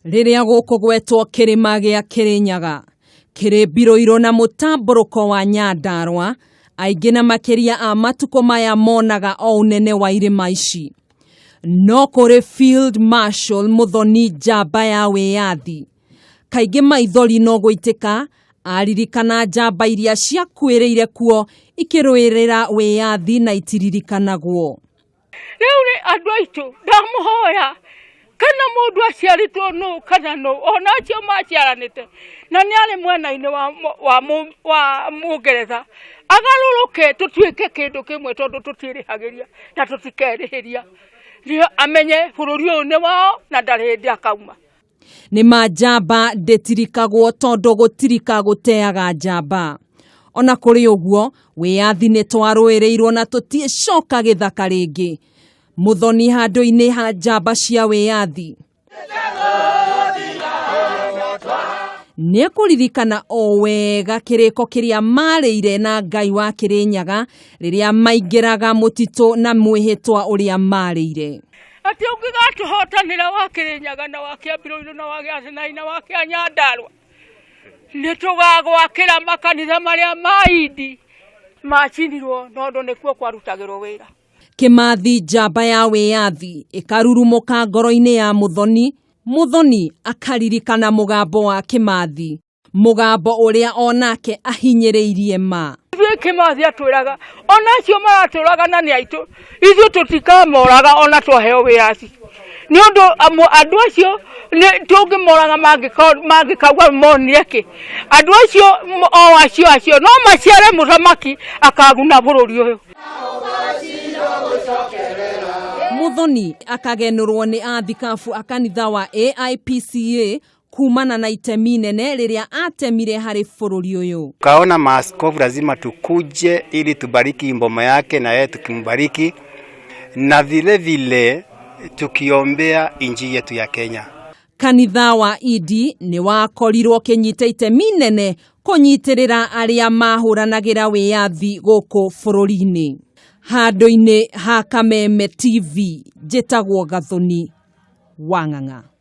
riria gukugwetwo kirima gia Kirinyaga kiri biroiro na mutamburuko wa Nyandarua, aingi na makiria a matuko maya monaga o unene wa irima ici. No kuri Field Marshal Muthoni Njamba ya Wiyathi, kaingi maithori no gwitika aririkana njamba iria ciakuireire kuo ikirwirira Wiyathi na itiririkanagwo. Riu ni andu aitu ndamuhoya kana mundu aciaritwo no kana no ona cio maciaranite na ni ari mwena-ini wa Mungeretha agaruruke tutuike kindu kimwe tondu tutirihagiria na tutikerihiria rio amenye bururi uyu ni wao na ndari hindi akauma. Ni Njamba ndetirikagwo tondu gutirika guteaga njamba. Ona kuri uguo Wiyathi ni twarwirirwo na tutiecoka githaka ringi. Muthoni handu-ini ha njamba cia Wiyathi ni kuririkana o wega kiriko kiria marĩire na Ngai wa Kirinyaga riria maingiraga mutitu na mwihitwa uria marĩire. Ati ungigatuhotanira wa Kirinyaga na wa Kiambiroiro na wa Gathoni na wa Nyandarua ni tugagwakira makanitha maria maidi macinirwo nondu nikuo kwarutagirwo wira. Kimathi njamba ya Wiyathi ikarurumuka ngoro-ini ya Muthoni. Muthoni akaririkana mugambo wa Kimathi, mugambo uria onake ahinyiriirie ma. Kimathi atwiraga ona cio maraturaga na ni aitu ithu tutikamoraga ona twaheo Wiyathi ni undu andu acio ni tungimoraga mangikagwa monire ki andu acio o acio no maciare muthamaki akaguna bururi uyu. Muthoni akagenurwo ni athikabu a kanitha wa AIPCA kumana na itemi nene riria atemire hari bururi uyu. Kaona maaskofu lazima tukuje ili tubariki mboma yake na yeye tukimbariki na vile vile tukiombea inji yetu ya Kenya. Kanitha wa Idi ni wakorirwo kinyite itemi nene kunyitirira aria mahuranagira Wiyathi guku bururi-ini. Handu-ini ha Thakame TV, njitagwo Gathoni Wang'ang'a.